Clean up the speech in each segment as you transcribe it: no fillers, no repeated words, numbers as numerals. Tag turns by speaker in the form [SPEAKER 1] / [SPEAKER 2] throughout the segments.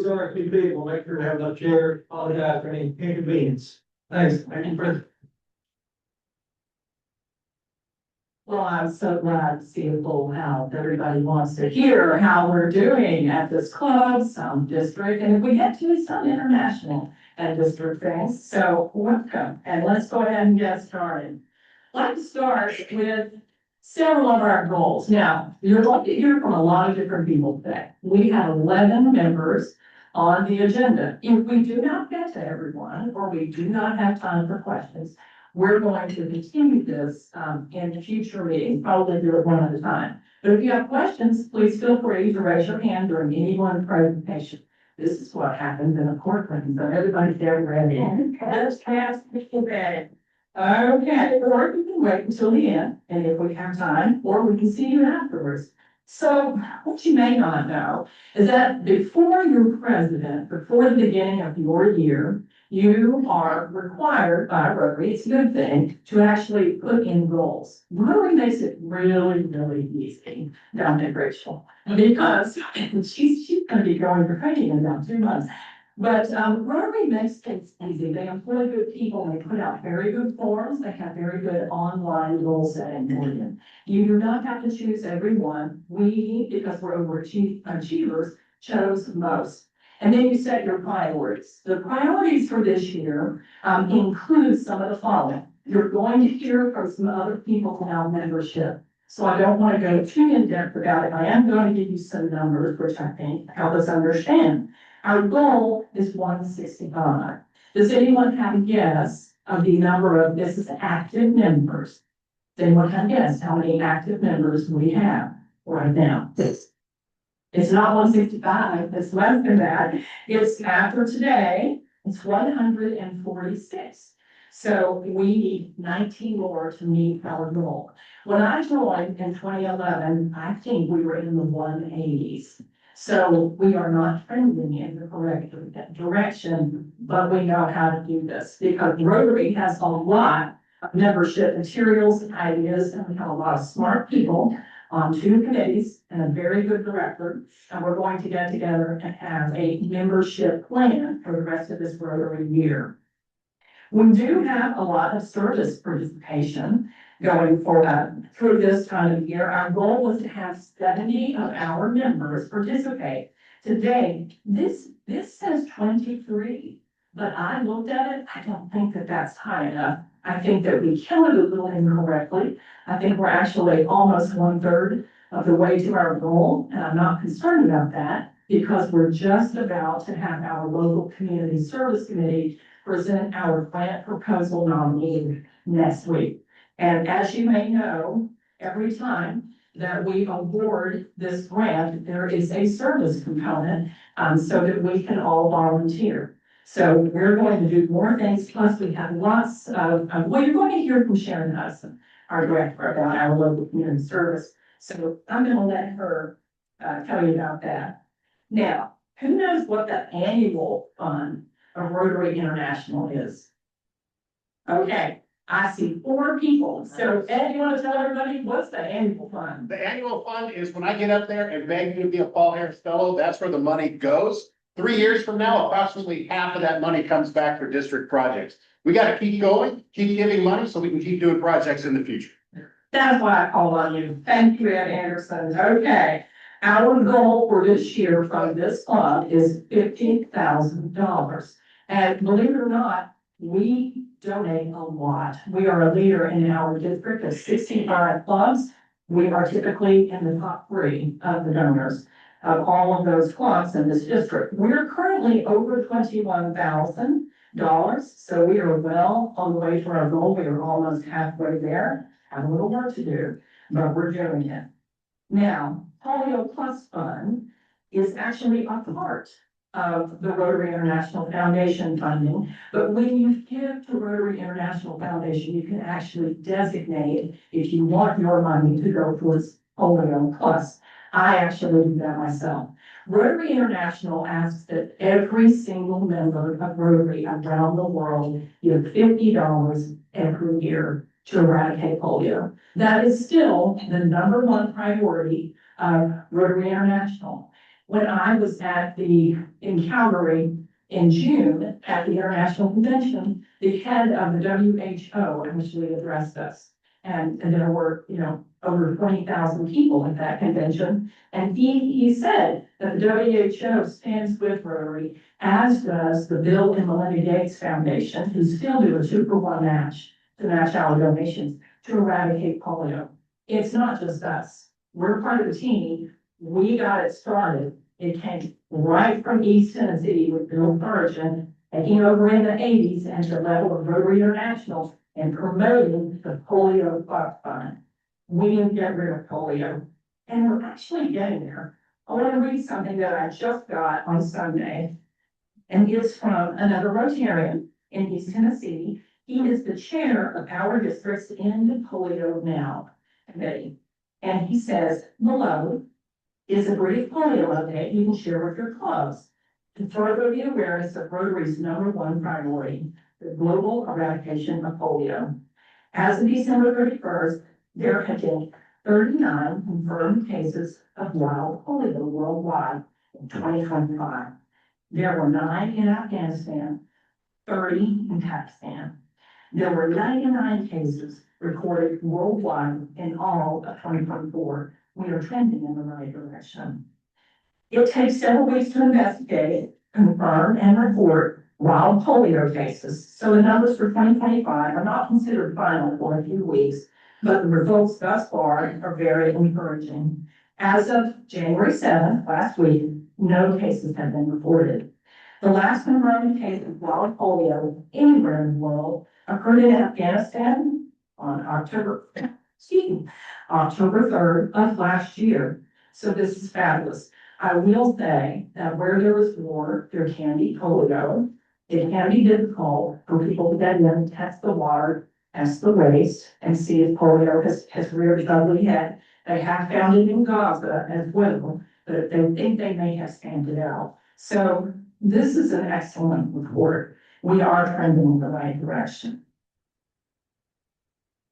[SPEAKER 1] There are two people, make sure to have enough chairs, apologize for any inconvenience. Thanks, thank you, President.
[SPEAKER 2] Well, I'm so glad to see a full house. Everybody wants to hear how we're doing at this club, some district, and if we get to some international and district things. So welcome, and let's go ahead and get started. Let's start with several of our goals. Now, you're going to hear from a lot of different people today. We have 11 members on the agenda. If we do not get to everyone, or we do not have time for questions, we're going to continue this in future meetings, probably do it one at a time. But if you have questions, please feel free to raise your hand during any one presentation. This is what happens in a courtroom, so everybody's there ready. Let's pass the bed. Okay, or you can wait until the end, and if we have time, or we can see you afterwards. So what you may not know is that before you're president, before the beginning of your year, you are required by Rotary, it's a good thing, to actually put in goals. Rotary makes it really, really easy, don't it, Rachel? Because she's gonna be going for training in about 2 months. But Rotary makes things easy. They employ good people, they put out very good forms, they have very good online goal setting for you. You do not have to choose every one. We, because we're overachievers, chose most. And then you set your priorities. The priorities for this year include some of the following. You're going to hear from some other people about membership. So I don't want to go too in depth about it. I am going to give you some numbers, which I think help us understand. Our goal is 165. Does anyone have a guess of the number of this is active members? Does anyone have a guess how many active members we have right now? It's not 165, it's less than that. It's after today, it's 146. So we need 19 more to meet our goal. When I joined in 2011, I think we were in the 180s. So we are not trending in the correct direction, but we know how to do this because Rotary has a lot of membership materials and ideas, and we have a lot of smart people on 2 committees and a very good director. And we're going to get together and have a membership plan for the rest of this Rotary year. We do have a lot of service participation going forward through this time of year. Our goal was to have 70 of our members participate. Today, this says 23, but I looked at it, I don't think that that's high enough. I think that we counted a little incorrectly. I think we're actually almost 1/3 of the way to our goal, and I'm not concerned about that because we're just about to have our local community service committee present our grant proposal nominee next week. And as you may know, every time that we award this grant, there is a service component so that we can all volunteer. So we're going to do more things, plus we have lots of, well, you're going to hear from Sharon Hudson, our director, about our local community service. So I'm gonna let her tell you about that. Now, who knows what the annual fund of Rotary International is? Okay, I see 4 people. So Ed, you wanna tell everybody, what's the annual fund?
[SPEAKER 3] The annual fund is when I get up there and beg you to be a Paul Harris Fellow, that's where the money goes. 3 years from now, approximately half of that money comes back for district projects. We gotta keep going, keep giving money so we can keep doing projects in the future.
[SPEAKER 2] That's why I called on you. Thank you, Ed Anderson. Okay. Our goal for this year from this club is $50,000. And believe it or not, we donate a lot. We are a leader in our district of 65 clubs. We are typically in the top 3 of the donors of all of those clubs in this district. We're currently over $21,000. So we are well on the way to our goal. We are almost halfway there. Have a little work to do, but we're doing it. Now, Polio Plus Fund is actually a part of the Rotary International Foundation funding, but when you give to Rotary International Foundation, you can actually designate if you want your money to go towards Polio Plus. I actually do that myself. Rotary International asks that every single member of Rotary around the world give $50 every year to eradicate polio. That is still the #1 priority of Rotary International. When I was in Calgary in June at the International Convention, the head of the WHO initially addressed us. And there were, over 20,000 people at that convention. And he said that the WHO stands with Rotary, as does the Bill and Melinda Gates Foundation, who still do a 2-for-1 match to match our donations to eradicate polio. It's not just us. We're part of the team. We got it started. It came right from East Tennessee with Bill Burgeon, taking over in the 80s at the level of Rotary International and promoting the polio fund. We didn't get rid of polio, and we're actually getting there. I want to read something that I just got on Sunday, and it's from another Rotarian in East Tennessee. He is the chair of our district's End Polio Now committee. And he says, below is a brief polio update you can share with your clubs to further the awareness of Rotary's #1 priority, the global eradication of polio. As of December 31st, there have been 39 confirmed cases of wild polio worldwide in 2025. There were 9 in Afghanistan, 30 in Pakistan. There were 99 cases recorded worldwide in all of 2024. We are trending in the right direction. It takes several weeks to investigate, confirm, and report wild polio cases. So the numbers for 2025 are not considered final for a few weeks, but the results thus far are very encouraging. As of January 7th, last week, no cases have been reported. The last confirmed case of wild polio anywhere in the world occurred in Afghanistan on October 3rd of last year. So this is fabulous. I will say that where there is war, there can be polio. It can be difficult for people to get in, test the water, test the waste, and see if polio has reared its ugly head. They have found it in Gaza as well, but they think they may have stamped it out. So this is an excellent report. We are trending in the right direction.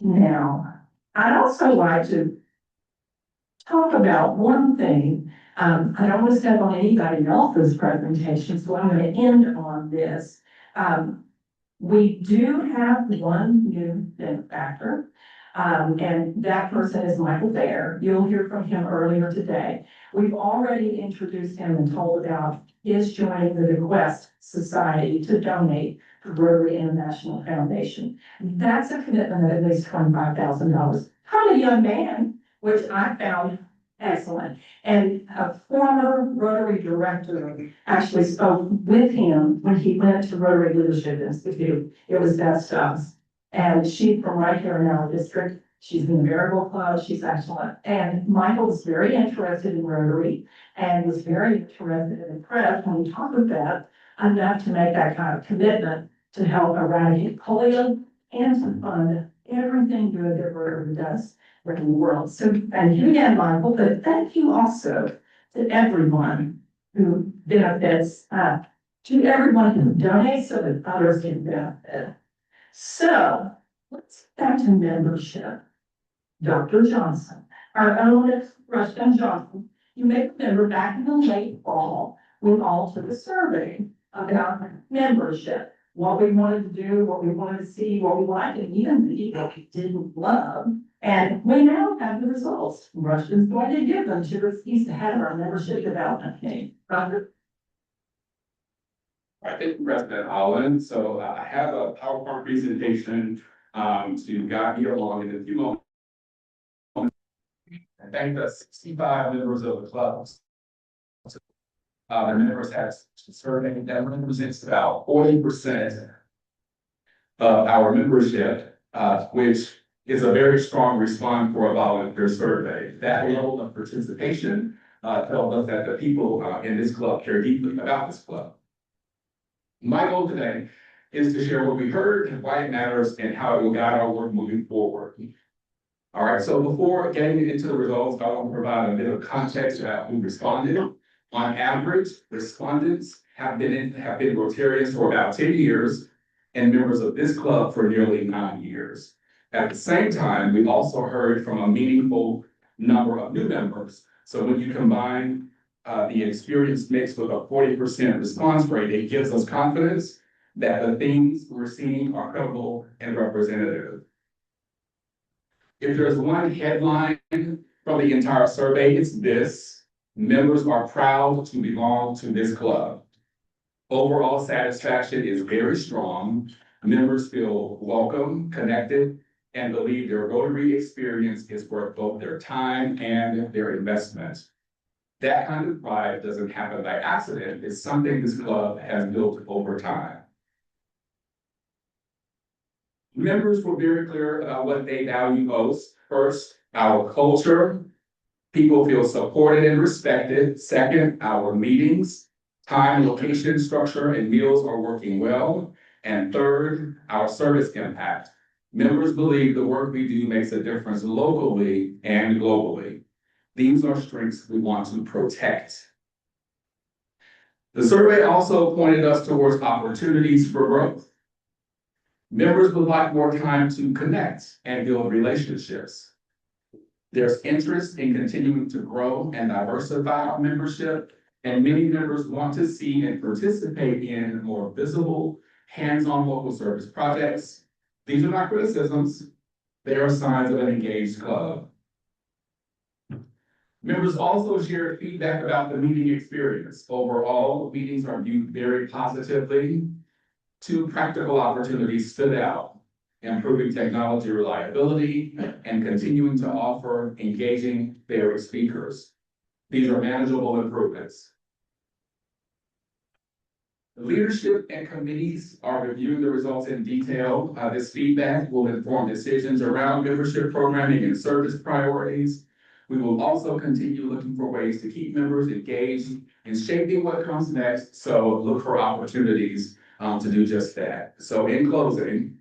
[SPEAKER 2] Now, I'd also like to talk about one thing. I don't want to step on anybody else's presentation, so I'm going to end on this. We do have one new benefactor, and that person is Michael Baer. You'll hear from him earlier today. We've already introduced him and told about his joining the Bequest Society to donate to Rotary International Foundation. That's a commitment of at least $25,000 from a young man, which I found excellent. And a former Rotary director actually spoke with him when he went to Rotary Leadership Institute. It was Beth Stubbs. And she's from right here in our district. She's in the Variable Club. She's excellent. And Michael was very interested in Rotary and was very interested and impressed when we talked about that, enough to make that kind of commitment to help eradicate polio and to fund everything good that Rotary does in the world. So thank you again, Michael, but thank you also to everyone who benefits, to everyone who donates so that others can benefit. So let's get back to membership. Dr. Johnson, our own Rushton Johnson, you may remember back in the late fall, we all took a survey about membership, what we wanted to do, what we wanted to see, what we liked, and even what we didn't love. And we now have the results. Rushton's going to give them to us. He's the head of our membership development team. Roger?
[SPEAKER 4] I think President Holland, so I have a PowerPoint presentation to guide you along in a few moments. I thank the 65 members of the clubs. The members have surveyed that represents about 40% of our membership, which is a very strong response for a volunteer survey. That level of participation tells us that the people in this club care deeply about this club. My goal today is to share what we heard and why it matters and how it will guide our work moving forward. All right, so before getting into the results, I want to provide a bit of context about who responded. On average, respondents have been Rotarians for about 10 years and members of this club for nearly 9 years. At the same time, we also heard from a meaningful number of new members. So when you combine the experience mixed with a 40% response rate, it gives us confidence that the things we're seeing are credible and representative. If there's one headline from the entire survey, it's this: members are proud to belong to this club. Overall satisfaction is very strong. Members feel welcome, connected, and believe their Rotary experience is worth both their time and their investment. That kind of pride doesn't happen by accident. It's something this club has built over time. Members were very clear about what they value most. First, our culture. People feel supported and respected. Second, our meetings. Time, location, structure, and meals are working well. And third, our service impact. Members believe the work we do makes a difference locally and globally. These are strengths we want to protect. The survey also pointed us towards opportunities for growth. Members would like more time to connect and build relationships. There's interest in continuing to grow and diversify our membership, and many members want to see and participate in more visible, hands-on local service projects. These are not criticisms, they are signs of an engaged club. Members also shared feedback about the meeting experience. Overall, meetings are viewed very positively. Two practical opportunities stood out: improving technology reliability and continuing to offer engaging, varied speakers. These are manageable improvements. The leadership and committees are reviewing the results in detail. This feedback will inform decisions around membership programming and service priorities. We will also continue looking for ways to keep members engaged in shaping what comes next. So look for opportunities to do just that. So in closing,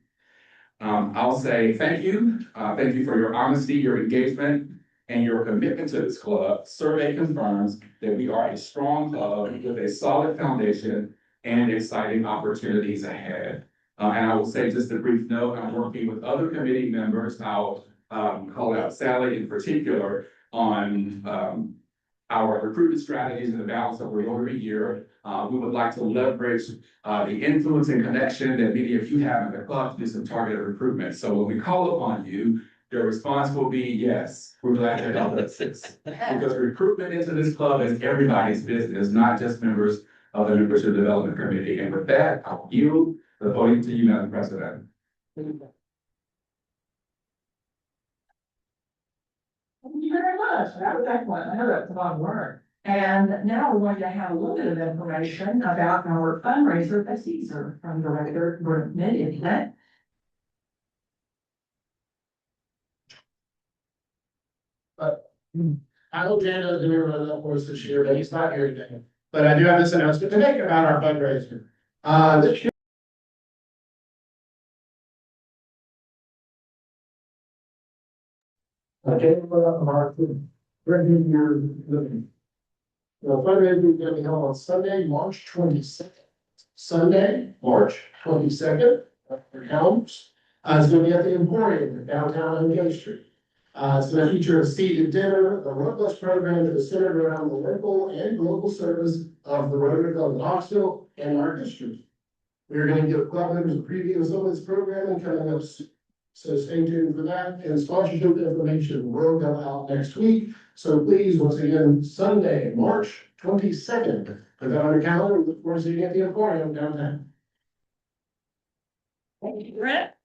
[SPEAKER 4] I'll say thank you. Thank you for your honesty, your engagement, and your commitment to this club. Survey confirms that we are a strong club with a solid foundation and exciting opportunities ahead. And I will say just a brief note, I'm working with other committee members. I'll call out Sally in particular on our recruitment strategies and the balance of the Rotary year. We would like to leverage the influence and connection that many of you have in the club to do some targeted recruitment. So when we call upon you, your response will be, yes, we're glad to help us. Because recruitment into this club is everybody's business, not just members of the Membership Development Committee. And with that, I'll yield the voting to you, Madam President.
[SPEAKER 2] Thank you very much. That was excellent. I know that's a lot of work. And now we're going to have a little bit of information about our fundraiser for Caesar from the regular committee. Isn't it?
[SPEAKER 1] I hope Dan doesn't hear run that horse this year, but he's not here today. But I do have this announcement to make about our fundraiser. This year. Okay, our revenue year living. The fundraiser is going to be held on Sunday, March 22nd. Sunday, March 22nd, for calendars. It's going to be at the Emporium downtown on Gay Street. It's going to feature a seated dinner. The Lunch program is centered around the local and global service of the Rotary Club of Knoxville and our district. We're going to give club members a preview of some of this programming coming up, so stay tuned for that. And sponsorship information will go out next week. So please, once again, Sunday, March 22nd, put that on your calendar. Look forward to seeing you at the Emporium downtown.
[SPEAKER 2] Thank you, Brett.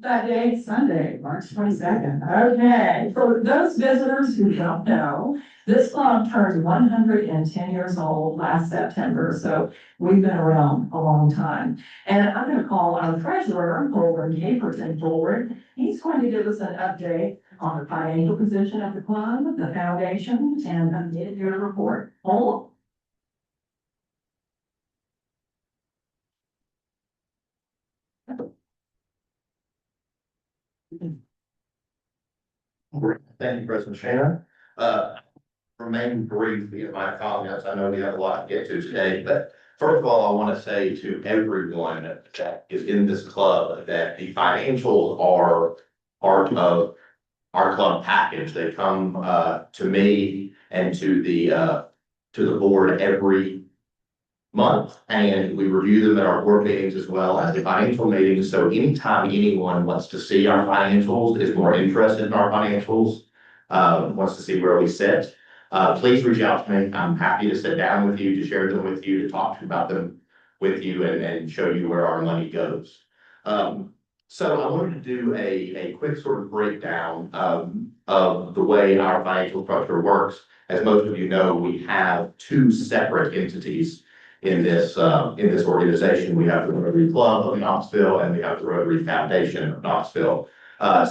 [SPEAKER 2] That day, Sunday, March 22nd. Okay, for those visitors who don't know, this club turned 110 years old last September, so we've been around a long time. And I'm going to call our treasurer, Holden Caperton, forward. He's going to give us an update on the financial position of the club, the foundation, and a mid-year report. Hold
[SPEAKER 5] Thank you, President Shannon. Remain brief via my comments. I know we have a lot to get to today, but first of all, I want to say to everyone that is in this club that the financials are part of our club package. They come, to me and to the board every month, and we review them at our board meetings as well as the financial meetings. So anytime anyone wants to see our financials, is more interested in our financials, wants to see where we sit, please reach out to me. I'm happy to sit down with you, to share them with you, to talk about them with you, and show you where our money goes. So I wanted to do a quick sort of breakdown of the way our financial structure works. As most of you know, we have two separate entities in this organization. We have the Rotary Club of Knoxville, and we have the Rotary Foundation of Knoxville.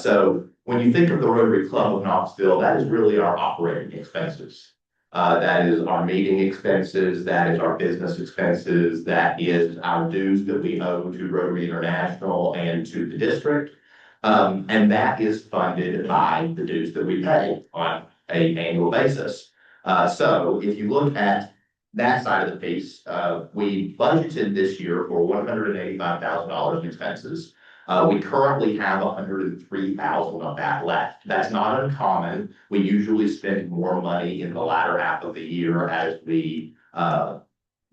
[SPEAKER 5] So when you think of the Rotary Club of Knoxville, that is really our operating expenses. That is our meeting expenses, that is our business expenses, that is our dues that we owe to Rotary International and to the district. And that is funded by the dues that we pay on an annual basis. So if you look at that side of the piece, we budgeted this year for $185,000 in expenses. We currently have $103,000 of that left. That's not uncommon. We usually spend more money in the latter half of the year as we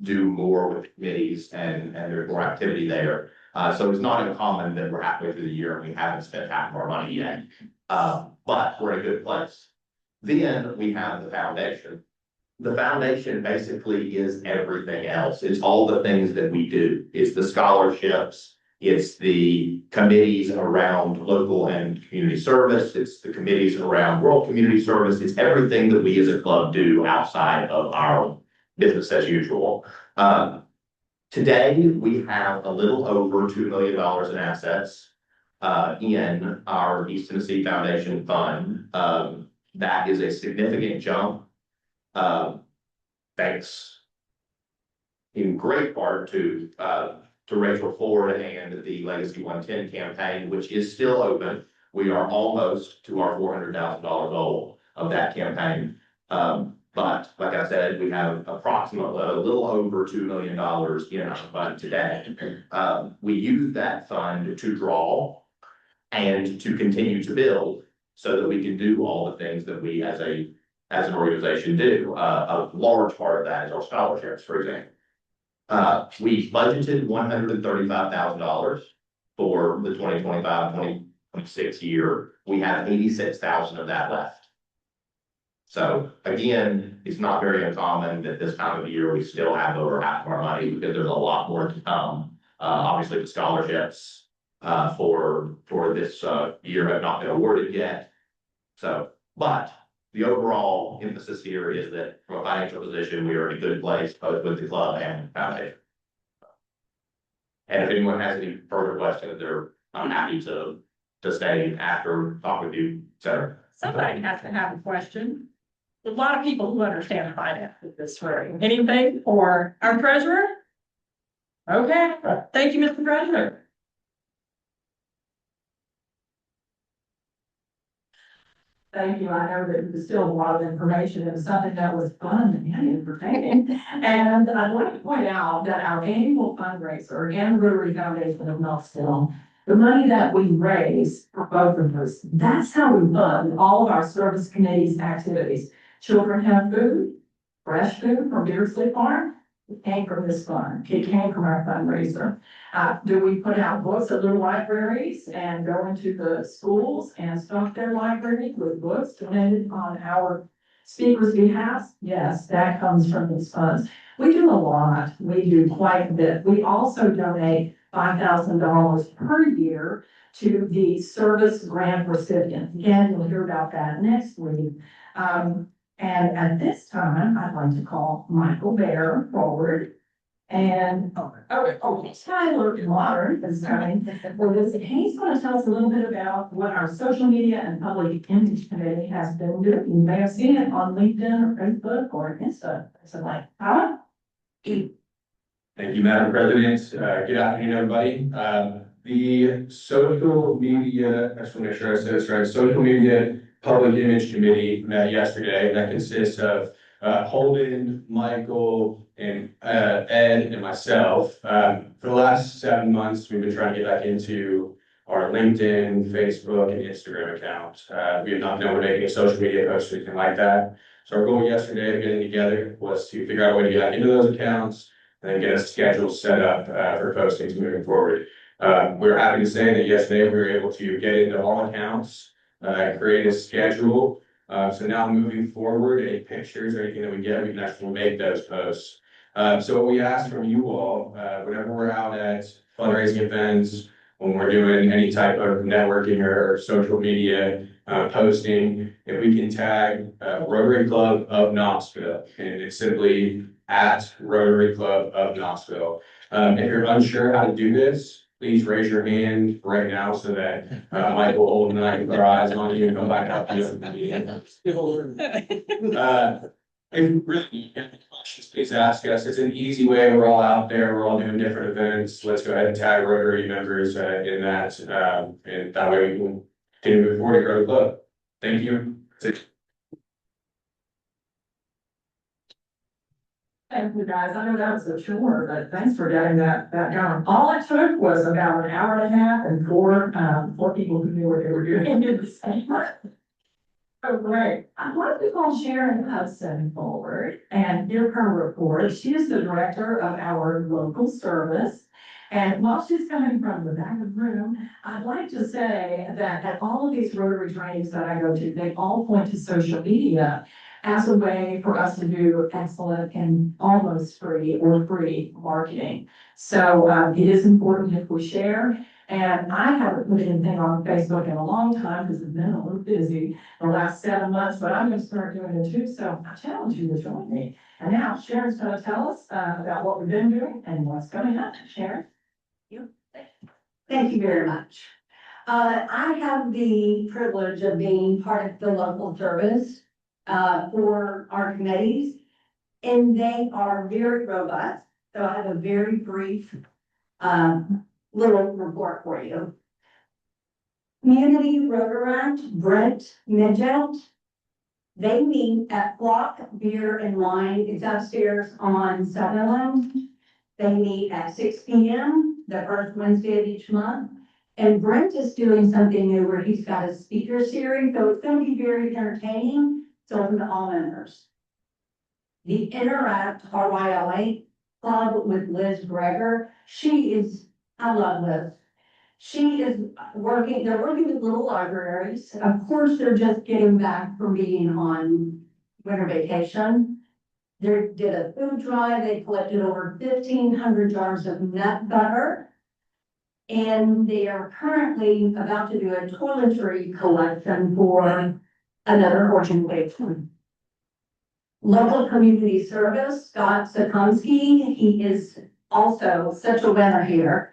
[SPEAKER 5] do more with committees and there's more activity there. So it's not uncommon that we're halfway through the year and we haven't spent half of our money yet. But we're in a good place. Then we have the foundation. The foundation basically is everything else. It's all the things that we do. It's the scholarships. It's the committees around local and community service. It's the committees around world community service. It's everything that we as a club do outside of our business as usual. Today, we have a little over $2 million in assets in our East Tennessee Foundation Fund. That is a significant jump. Thanks in great part to Rachel Ford and the Legacy 110 campaign, which is still open. We are almost to our $400,000 goal of that campaign. But like I said, we have approximately a little over $2 million in our fund today. We use that fund to draw and to continue to build so that we can do all the things that we as an organization do. A large part of that is our scholarships, for example. We budgeted $135,000 for the 2025-2026 year. We have $86,000 of that left. So again, it's not very uncommon that this time of the year we still have over half of our money because there's a lot more to come. Obviously, the scholarships for this year have not been awarded yet. So, but the overall emphasis here is that from a financial position, we are in a good place, both with the club and the foundation. And if anyone has any further questions, I'm happy to stay after, talk with you, et cetera.
[SPEAKER 2] Somebody has to have a question. A lot of people who understand finance in this room. Anything for our treasurer? Okay, thank you, Mr. Treasurer. Thank you. I know that it was still a lot of information. It was something that was fun and entertaining. And I'd like to point out that our annual fundraiser and Rotary Foundation of Knoxville, the money that we raise for both of us, that's how we fund all of our service committees activities. Children have food, fresh food from Beardsley Farm. It came from this fund. It came from our fundraiser. Do we put out books at little libraries and go into the schools and stock their libraries with books donated on our speakers' behalf? Yes, that comes from these funds. We do a lot. We do quite a bit. We also donate $5,000 per year to the service grant recipients. Again, you'll hear about that next week. And at this time, I'd like to call Michael Bear forward. And Tyler Modern is coming for this. He's going to tell us a little bit about what our social media and public image committee has been doing. You may have seen it on LinkedIn or Facebook or Insta. So like, Tyler?
[SPEAKER 6] Thank you, Madam President. Good afternoon, everybody. The social media, I just want to make sure I said this right, social media public image committee met yesterday. That consists of Holden, Michael, and Ed and myself. For the last 7 months, we've been trying to get back into our LinkedIn, Facebook, and Instagram account. We have not been able to make any social media posts or anything like that. So our goal yesterday of getting together was to figure out a way to get back into those accounts and then get a schedule set up for postings moving forward. We're happy to say that yesterday we were able to get into all accounts, create a schedule. So now moving forward, any pictures or anything that we get, we can actually make those posts. So what we ask from you all, whenever we're out at fundraising events, when we're doing any type of networking or social media posting, if we can tag Rotary Club of Knoxville, and it's simply at Rotary Club of Knoxville. If you're unsure how to do this, please raise your hand right now so that Michael, Holden, and I can put our eyes on you and come back up to you. If you really need any questions, please ask us. It's an easy way. We're all out there. We're all doing different events. Let's go ahead and tag Rotary members in that. And that way we can continue moving forward to grow the club. Thank you.
[SPEAKER 2] Thank you, guys. I know that was a chore, but thanks for getting that done. All it took was about an hour and a half and four people who knew what they were doing in the same. Oh, great. I'd like to call Sharon Hudson forward and give her report. She is the director of our local service. And while she's coming from the back of the room, I'd like to say that at all of these Rotary trainings that I go to, they all point to social media as a way for us to do excellent and almost free or free marketing. So it is important if we share. And I haven't put anything on Facebook in a long time because I've been a little busy the last 7 months, but I'm going to start doing it too. So I challenge you to join me. And now Sharon's going to tell us about what we've been doing and what's coming up. Sharon?
[SPEAKER 7] Thank you very much. I have the privilege of being part of the local service for our committees, and they are very robust. So I have a very brief little report for you. Community Rotaract, Brent Midget, they meet at Flock Beer and Wine. It's upstairs on Sutherland. They meet at 6 p.m. the first Wednesday of each month. And Brent is doing something new where he's got a speaker series, so it's going to be very entertaining. It's open to all members. The Interact RYLA Club with Liz Greger. I love Liz. She is working, they're working with little libraries. Of course, they're just getting back from being on winter vacation. They did a food drive. They collected over 1,500 jars of nut butter. And they are currently about to do a toiletry collection for another Fortune 500. Local community service, Scott Sakomsky, he is also such a winner here.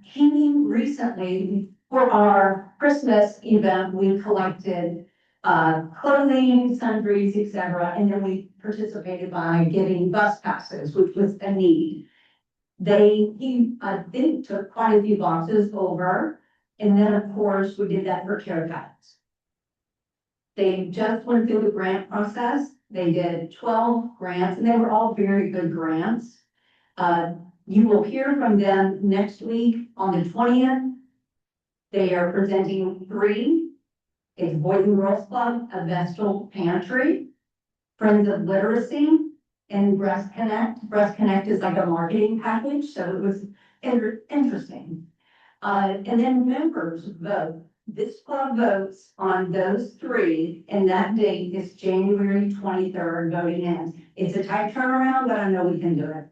[SPEAKER 7] He recently, for our Christmas event, we collected clothing, sundries, etc. And then we participated by giving bus passes, which was a need. I think took quite a few boxes over. And then of course we did that for care guides. They just went through the grant process. They did 12 grants and they were all very good grants. You will hear from them next week on the 20th. They are presenting 3. It's Boys and Girls Club, a Vestal Pantry, Friends of Literacy, and Breast Connect. Breast Connect is like a marketing package, so it was interesting. And then members vote. This club votes on those 3, and that date is January 23rd, voting ends. It's a tight turnaround, but I know we can do it.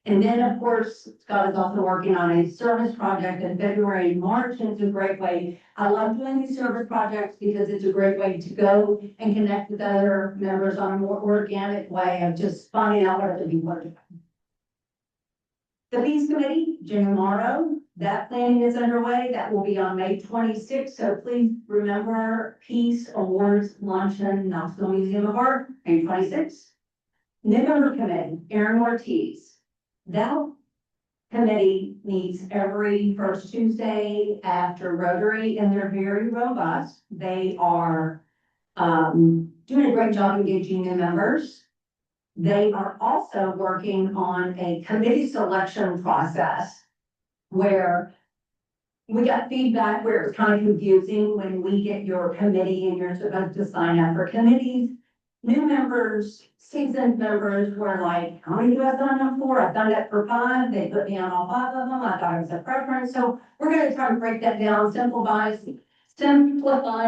[SPEAKER 7] And then, of course, Scott is also working on a service project in February and March, and it's a great way. I love doing these service projects because it's a great way to go and connect with other members on a more organic way of just finding out what other people are doing. The Peace Committee, Jim Morrow, that planning is underway. That will be on May 26th. So please remember Peace Awards Luncheon, Knoxville Museum of Art, May 26th. New Member Committee, Aaron Ortiz. That committee meets every first Tuesday after Rotary, and they're very robust. They are doing a great job engaging new members. They are also working on a committee selection process where we got feedback where it's kind of confusing when we get your committee and you're supposed to sign up for committees. New members, seasoned members were like, how many do I sign up for? I signed up for 5. They put me on all 5 of them. I thought it was a preference. So we're gonna try to break that down, simplify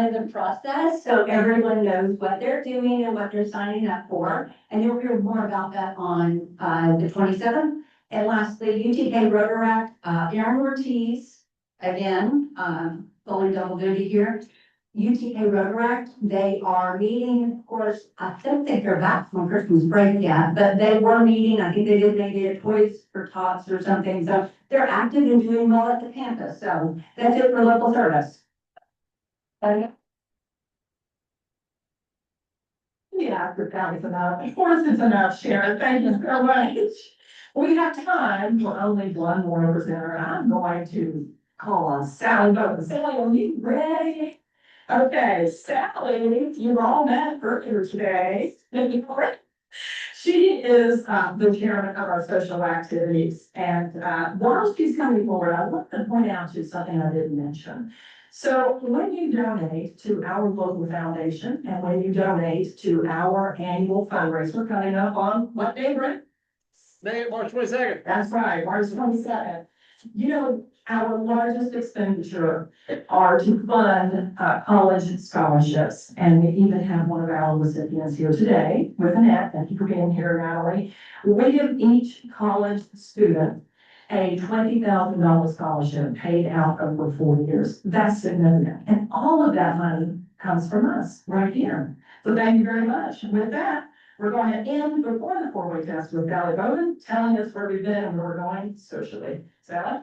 [SPEAKER 7] the process so everyone knows what they're doing and what they're signing up for. And you'll hear more about that on the 27th. And lastly, UTK Rotary, Aaron Ortiz, again, going double duty here. UTK Rotary, they are meeting, of course, I don't think they're back from Christmas break yet, but they were meeting, I think they did maybe a Toys for Tots or something, so they're active and doing well at the campus, so that's it for local service.
[SPEAKER 2] Yeah, that was enough. Of course, it's enough, Sharon. Thank you so much. We have time for only one more presenter. I'm going to call on Sally Bowman. Sally, are you ready? Okay, Sally, you all met earlier today. She is the chairman of our social activities. And while she's coming forward, I want to point out to you something I didn't mention. So when you donate to our local foundation and when you donate to our annual fundraiser coming up on what day, Brent?
[SPEAKER 3] March 22nd.
[SPEAKER 2] That's right, March 22nd. You know, our largest expenditure are to fund college scholarships. And we even have one of our recipients here today with Annette. Thank you for being here, Natalie. We give each college student a $20,000 scholarship paid out over 4 years. That's significant. And all of that money comes from us right here. So thank you very much. With that, we're going to end before the 4-way test with Sally Bowman telling us where we've been and where we're going socially. Sally?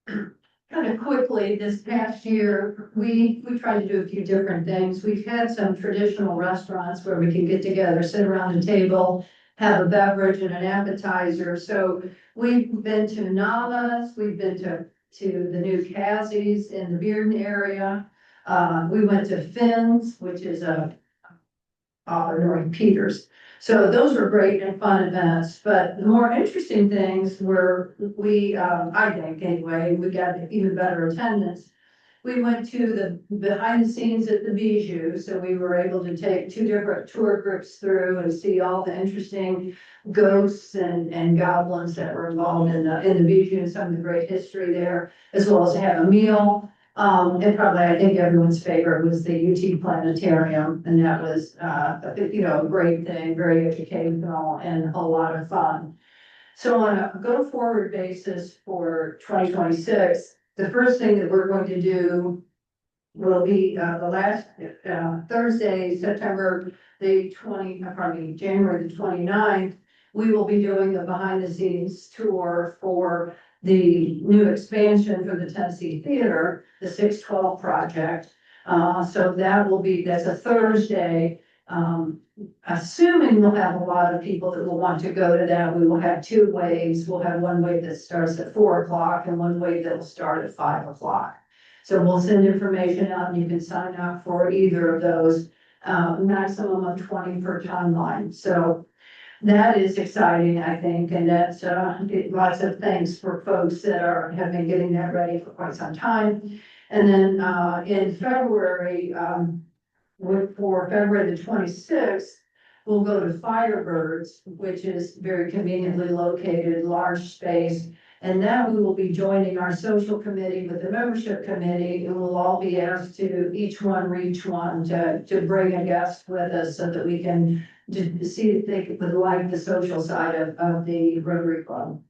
[SPEAKER 8] Kind of quickly, this past year, we tried to do a few different things. We've had some traditional restaurants where we can get together, sit around a table, have a beverage and an appetizer. So we've been to Nava's, we've been to the new Cassie's in the Bearden area. We went to Finn's, which is North Peters. So those were great and fun events, but the more interesting things were I think anyway, we got even better attendance. We went to the behind the scenes at the Bijou, so we were able to take 2 different tour groups through and see all the interesting ghosts and goblins that were involved in the Bijou and some of the great history there, as well as have a meal. And probably I think everyone's favorite was the UT Planetarium, and that was a great thing, very educational and a lot of fun. So on a go forward basis for 2026, the first thing that we're going to do will be the last Thursday, January the 29th. We will be doing the behind the scenes tour for the new expansion for the Tennessee Theater, the 612 project. So that's a Thursday. Assuming we'll have a lot of people that will want to go to that, we will have 2 waves. We'll have one wave that starts at 4 o'clock and one wave that will start at 5 o'clock. So we'll send information out and you can sign up for either of those, maximum of 20 per timeline. So that is exciting, I think, and that's lots of thanks for folks that have been getting that ready for quite some time. And then in February, for February the 26th, we'll go to Firebirds, which is very conveniently located, large space. And that we will be joining our social committee with the membership committee, and we'll all be asked to each one to bring a guest with us so that we can see if they would like the social side of the Rotary Club.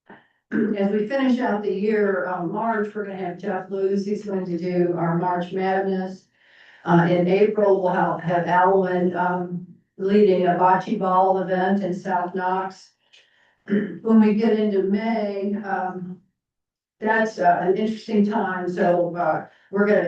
[SPEAKER 8] As we finish out the year, March, we're gonna have Jeff Lewis, he's going to do our March Madness. In April, we'll have Alwyn leading a bocce ball event in South Knox. When we get into May, that's an interesting time, so we're gonna